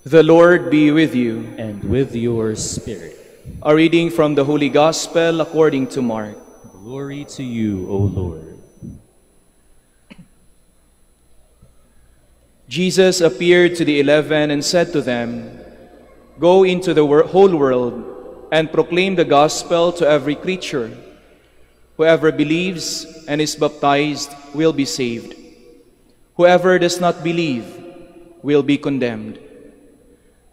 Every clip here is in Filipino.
The Lord be with you. And with your spirit. A reading from the Holy Gospel according to Mark. Glory to you, O Lord. Jesus appeared to the 11 and said to them, "Go into the whole world and proclaim the gospel to every creature. Whoever believes and is baptized will be saved. Whoever does not believe will be condemned.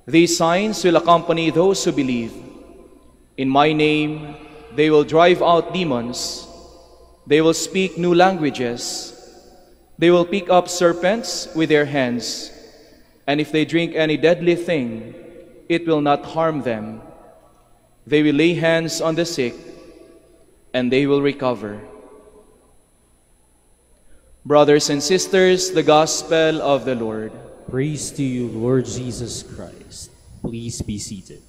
These signs will accompany those who believe. In my name they will drive out demons. They will speak new languages. They will pick up serpents with their hands. And if they drink any deadly thing, it will not harm them. They will lay hands on the sick, and they will recover." Brothers and sisters, the Gospel of the Lord. Praise to you, Lord Jesus Christ. Please be seated.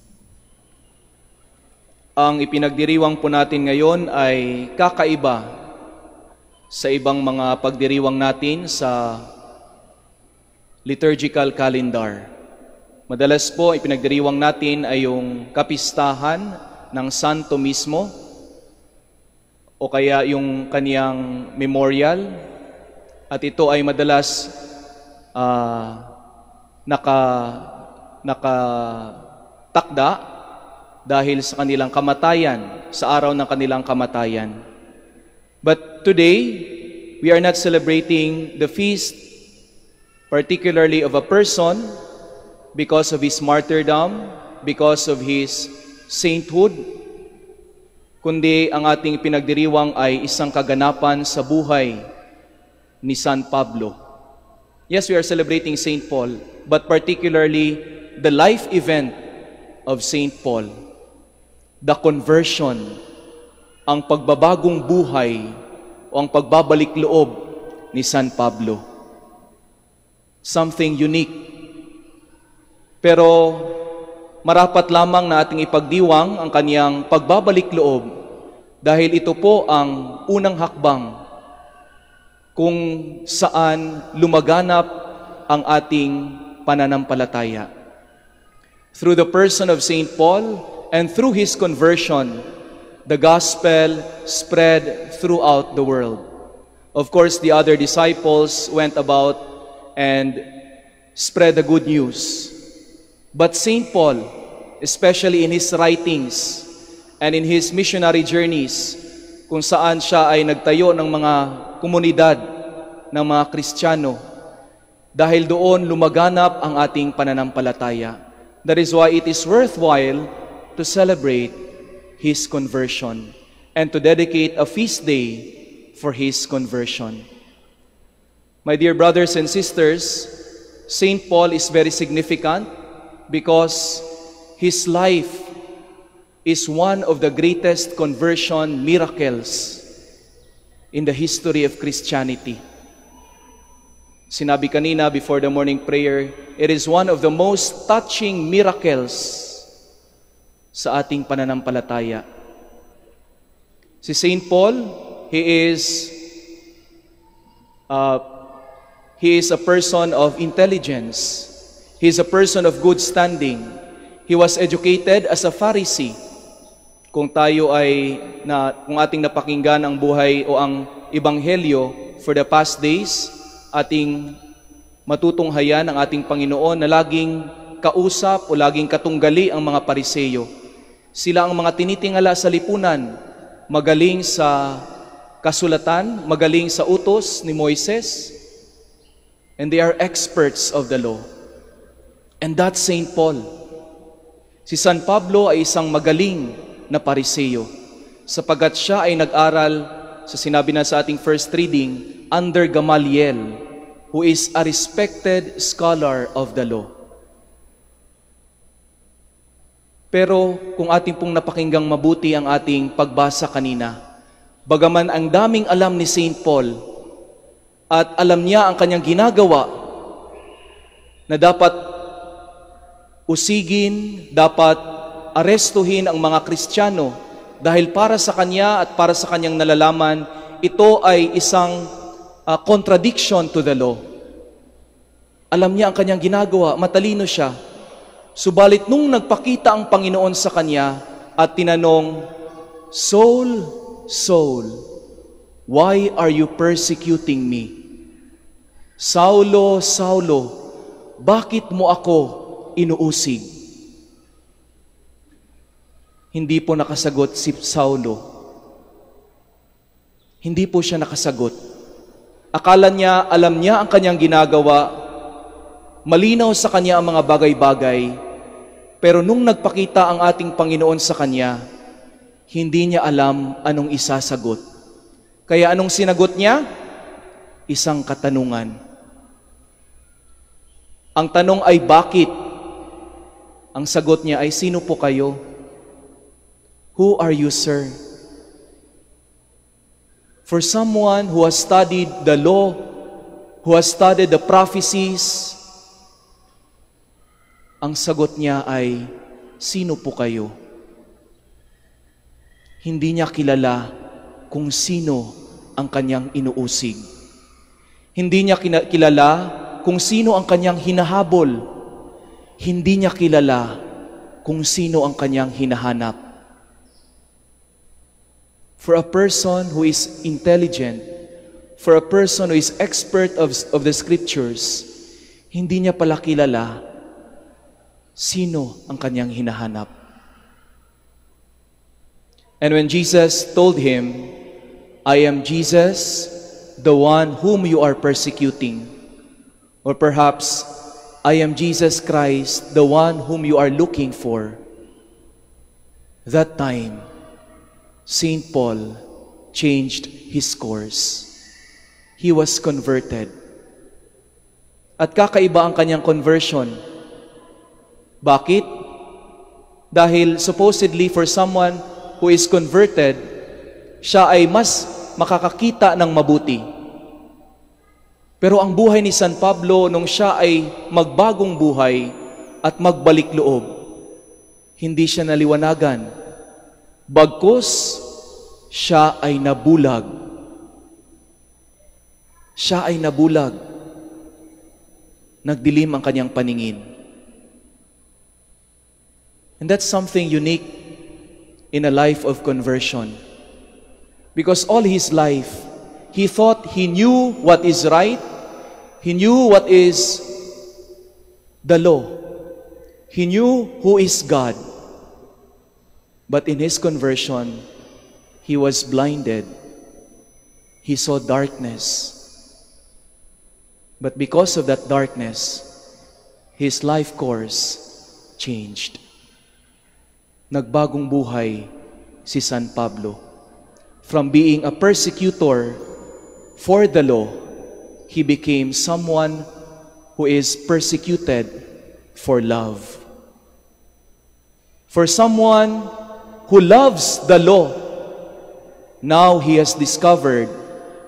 Ang ipinagdiriwang po natin ngayon ay kakaiba sa ibang mga pagdiriwang natin sa liturgical calendar. Madalas po, ipinagdiriwang natin ay yung kapistahan ng santo mismo o kaya yung kaniyang memorial, at ito ay madalas nakatakda dahil sa kanilang kamatayan, sa araw ng kanilang kamatayan. But today, we are not celebrating the feast particularly of a person because of his martyrdom, because of his sainthood, kundi ang ating pinagdiriwang ay isang kaganapan sa buhay ni San Pablo. Yes, we are celebrating Saint Paul, but particularly the life event of Saint Paul, the conversion, ang pagbabagong buhay o ang pagbabalik loob ni San Pablo. Something unique. Pero marapat lamang na ating ipagdiwang ang kaniyang pagbabalik loob dahil ito po ang unang hakbang kung saan lumaganap ang ating pananampalataya. Through the person of Saint Paul and through his conversion, the gospel spread throughout the world. Of course, the other disciples went about and spread the good news. But Saint Paul, especially in his writings and in his missionary journeys, kung saan siya ay nagtayo ng mga komunidad ng mga Kristiyano, dahil doon lumaganap ang ating pananampalataya. That is why it is worthwhile to celebrate his conversion and to dedicate a feast day for his conversion. My dear brothers and sisters, Saint Paul is very significant because his life is one of the greatest conversion miracles in the history of Christianity. Sinabi kanina before the morning prayer, it is one of the most touching miracles sa ating pananampalataya. Si Saint Paul, he is a person of intelligence. He is a person of good standing. He was educated as a Pharisee. Kung tayo ay kung ating napakinggan ang buhay o ang ebanghelyo for the past days, ating matutunghayan ang ating Panginoon na laging kausap o laging katunggali ang mga Pariseyo. Sila ang mga tinitingala sa lipunan, magaling sa kasulatan, magaling sa utos ni Moises, and they are experts of the law. And that's Saint Paul. Si San Pablo ay isang magaling na Pariseyo, sapagat siya ay nag-aral, sa sinabi na sa ating first reading, under Gamaliel, who is a respected scholar of the law. Pero kung ating pong napakinggang mabuti ang ating pagbasa kanina, bagaman ang daming alam ni Saint Paul at alam niya ang kanyang ginagawa na dapat usigin, dapat arestuhin ang mga Kristiyano dahil para sa kanya at para sa kanyang nalalaman, ito ay isang contradiction to the law. Alam niya ang kanyang ginagawa, matalino siya, Subalit nung nagpakita ang Panginoon sa kanya at tinanong, Saul, Saul, why are you persecuting me? Saulo, Saulo, bakit mo ako inuusig? Hindi po nakasagot si Saulo. Hindi po siya nakasagot. Akala niya, alam niya ang kanyang ginagawa, malinaw sa kanya ang mga bagay-bagay, pero nung nagpakita ang ating Panginoon sa kanya, hindi niya alam anong isasagot. Kaya anong sinagot niya? Isang katanungan. Ang tanong ay bakit? Ang sagot niya ay, sino po kayo? Who are you, sir? For someone who has studied the law, who has studied the prophecies, ang sagot niya ay, sino po kayo? Hindi niya kilala kung sino ang kanyang inuusig. Hindi niya kilala kung sino ang kanyang hinahabol. Hindi niya kilala kung sino ang kanyang hinahanap. For a person who is intelligent, for a person who is expert of the scriptures, hindi niya pala kilala sino ang kanyang hinahanap. And when Jesus told him, I am Jesus, the one whom you are persecuting, or perhaps, I am Jesus Christ, the one whom you are looking for, that time, St. Paul changed his course. He was converted. At kakaiba ang kanyang conversion. Bakit? Dahil supposedly for someone who is converted, siya ay mas makakakita ng mabuti. Pero ang buhay ni San Pablo nung siya ay magbagong buhay at magbalik loob, hindi siya naliwanagan. Bagkus, siya ay nabulag. Siya ay nabulag. Nagdilim ang kanyang paningin. And that's something unique in a life of conversion. Because all his life, he thought he knew what is right, he knew what is the law, he knew who is God. But in his conversion, he was blinded. He saw darkness. But because of that darkness, his life course changed. Nagbagong buhay si San Pablo. From being a persecutor for the law, he became someone who is persecuted for love. For someone who loves the law, now he has discovered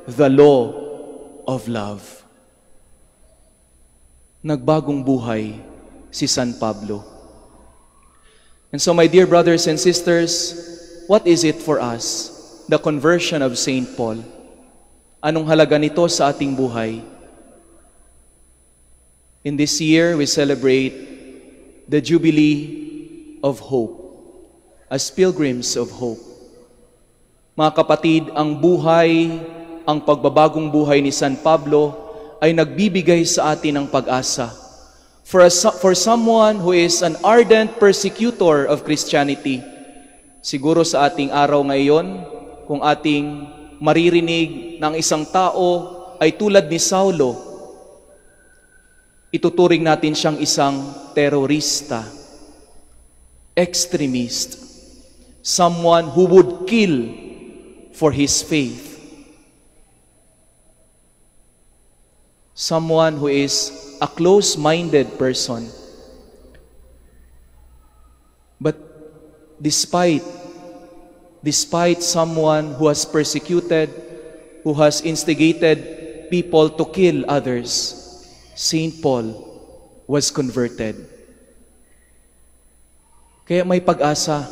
the law of love. Nagbagong buhay si San Pablo. And so, my dear brothers and sisters, what is it for us, the conversion of St. Paul? Anong halaga nito sa ating buhay? In this year, we celebrate the Jubilee of Hope, as pilgrims of hope. Mga kapatid, ang buhay, ang pagbabagong buhay ni San Pablo ay nagbibigay sa atin ng pag-asa. For someone who is an ardent persecutor of Christianity, siguro sa ating araw ngayon, kung ating maririnig ng isang tao ay tulad ni Saulo, ituturing natin siyang isang terorista, extremist, someone who would kill for his faith, someone who is a close-minded person. But despite someone who has persecuted, who has instigated people to kill others, St. Paul was converted. Kaya may pag-asa,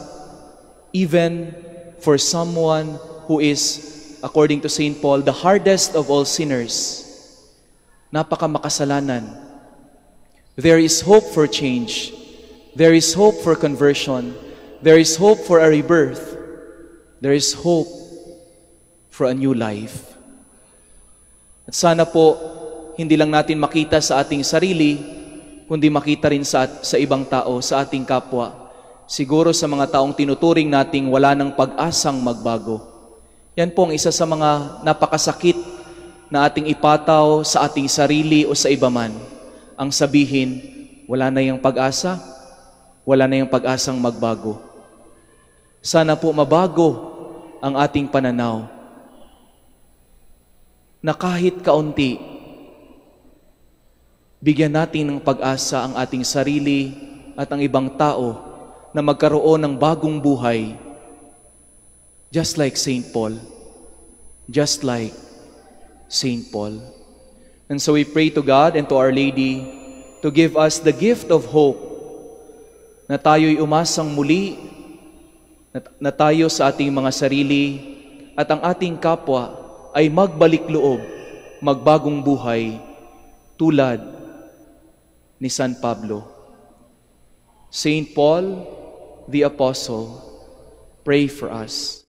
even for someone who is, according to St. Paul, the hardest of all sinners, napakamakasalanan. There is hope for change. There is hope for conversion. There is hope for a rebirth. There is hope for a new life. At sana po, hindi lang natin makita sa ating sarili, kundi makita rin sa ibang tao, sa ating kapwa. Siguro sa mga taong tinuturing nating wala ng pag-asang magbago. Yan po ang isa sa mga napakasakit na ating ipataw sa ating sarili o sa iba man. Ang sabihin, wala na yung pag-asa, wala na yung pag-asang magbago. Sana po mabago ang ating pananaw na kahit kaunti, bigyan natin ng pag-asa ang ating sarili at ang ibang tao na magkaroon ng bagong buhay, just like St. Paul. Just like St. Paul. And so we pray to God and to Our Lady to give us the gift of hope na tayo'y umasang muli, na tayo sa ating mga sarili at ang ating kapwa ay magbalik loob, magbagong buhay tulad ni San Pablo. St. Paul, the Apostle, pray for us.